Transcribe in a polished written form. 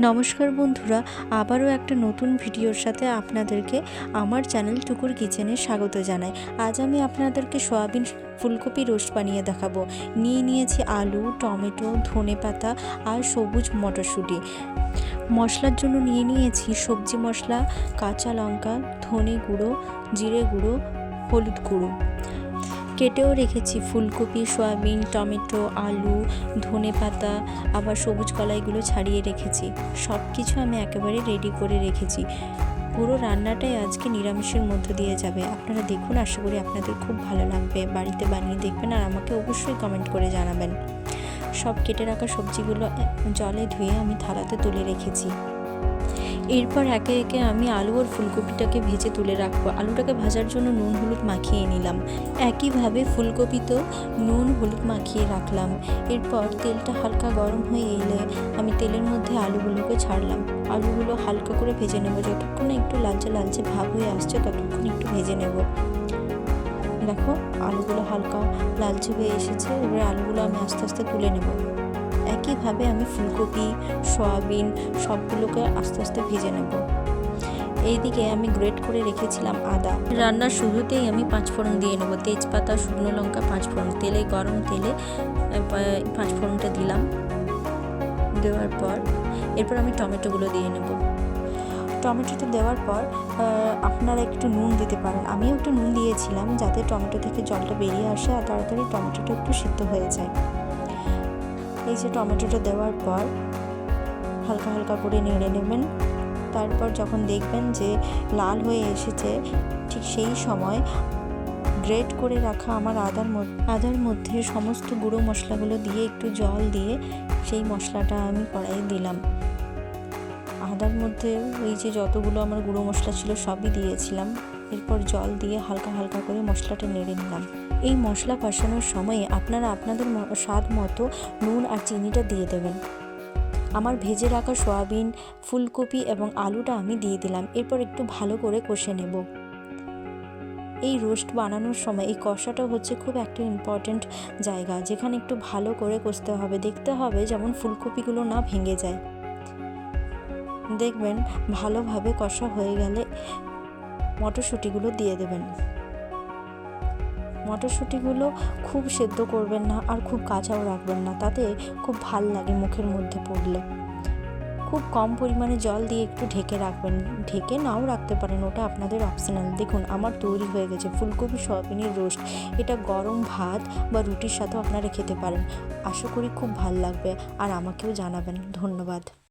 নমস্কার বন্ধুরা, আবারও একটা নতুন ভিডিওর সাথে আপনাদেরকে আমার চ্যানেল টুকুর কিচেনে স্বাগত জানাই। আজ আমি আপনাদেরকে সয়াবিন ফুলকপি রোস্ট বানিয়ে দেখাবো। নিয়েছি আলু, টমেটো, ধনেপাতা আর সবুজ মটরশুঁটি। মশলার জন্য নিয়েছি সবজি মশলা, কাঁচা লঙ্কা, ধনে গুঁড়ো, জিরে গুঁড়ো, হলুদ গুঁড়ো। কেটেও রেখেছি ফুলকপি, সয়াবিন, টমেটো, আলু, ধনেপাতা, আবার সবুজ কলাইগুলো ছাড়িয়ে রেখেছি। সব কিছু আমি একেবারে রেডি করে রেখেছি। পুরো রান্নাটাই আজকে নিরামিষের মধ্য দিয়ে যাবে। আপনারা দেখুন, আশা করি আপনাদের খুব ভালো লাগবে। বাড়িতে বানিয়ে দেখবেন আর আমাকে অবশ্যই কমেন্ট করে জানাবেন। সব কেটে রাখা সবজিগুলো জলে ধুয়ে আমি থালাতে তুলে রেখেছি। এরপর একে একে আমি আলু আর ফুলকপিটাকে ভেজে তুলে রাখবো। আলুটাকে ভাজার জন্য নুন হলুদ মাখিয়ে নিলাম। একইভাবে ফুলকপিতেও নুন হলুদ মাখিয়ে রাখলাম। এরপর তেলটা হালকা গরম হয়ে এলে আমি তেলের মধ্যে আলুগুলোকে ছাড়লাম। আলুগুলো হালকা করে ভেজে নেব। যতক্ষণ একটু লালচে লালচে ভাব হয়ে আসছে ততক্ষণ একটু ভেজে নেব। দেখো, আলুগুলো হালকা লালচে হয়ে এসেছে। এবার আলুগুলো আমি আস্তে আস্তে তুলে নেব। একইভাবে আমি ফুলকপি, সয়াবিন সবগুলোকে আস্তে আস্তে ভেজে নেব। এইদিকে আমি গ্রেট করে রেখেছিলাম আদা। রান্নার শুরুতেই আমি 5 ফোড়ন দিয়ে নেব। তেজপাতা, শুকনো লঙ্কা, 5 ফোড়ন। গরম তেলে 5 ফোড়নটা দিলাম। দেওয়ার পর এরপর আমি টমেটোগুলো দিয়ে নেব। টমেটোটা দেওয়ার পর আপনারা একটু নুন দিতে পারেন। আমিও একটু নুন দিয়েছিলাম যাতে টমেটো থেকে জলটা বেরিয়ে আসে আর তাড়াতাড়ি টমেটোটা একটু সিদ্ধ হয়ে যায়। এই যে টমেটোটা দেওয়ার পর হালকা হালকা করে নেড়ে নেবেন। তারপর যখন দেখবেন যে লাল হয়ে এসেছে, ঠিক সেই সময় গ্রেট করে রাখা আমার আদার মধ্যে সমস্ত গুঁড়ো মশলাগুলো দিয়ে একটু জল দিয়ে সেই মশলাটা আমি কড়াইয়ে দিলাম। আদার মধ্যে ওই যে যতগুলো আমার গুঁড়ো মশলা ছিল সবই দিয়েছিলাম। এরপর জল দিয়ে হালকা হালকা করে মশলাটা নেড়ে নিলাম। এই মশলা কষানোর সময়ে আপনারা আপনাদের স্বাদ মতো নুন আর চিনিটা দিয়ে দেবেন। আমার ভেজে রাখা সয়াবিন, ফুলকপি এবং আলুটা আমি দিয়ে দিলাম। এরপর একটু ভালো করে কষে নেব। এই রোস্ট বানানোর সময় এই কষাটা হচ্ছে খুব একটা ইম্পর্ট্যান্ট জায়গা, যেখানে একটু ভালো করে কষতে হবে। দেখতে হবে যেমন ফুলকপিগুলো না ভেঙে যায়। দেখবেন ভালোভাবে কষা হয়ে গেলে মটরশুঁটিগুলো দিয়ে দেবেন। মটরশুঁটিগুলো খুব সেদ্ধ করবেন না আর খুব কাঁচাও রাখবেন না, তাতে খুব ভাল লাগে মুখের মধ্যে পড়লে। খুব কম পরিমাণে জল দিয়ে একটু ঢেকে রাখবেন। ঢেকে নাও রাখতে পারেন, ওটা আপনাদের অপশনাল। দেখুন, আমার তৈরি হয়ে গেছে ফুলকপি সয়াবিনের রোস্ট। এটা গরম ভাত বা রুটির সাথেও আপনারা খেতে পারেন। আশা করি খুব ভাল লাগবে আর আমাকেও জানাবেন। ধন্যবাদ।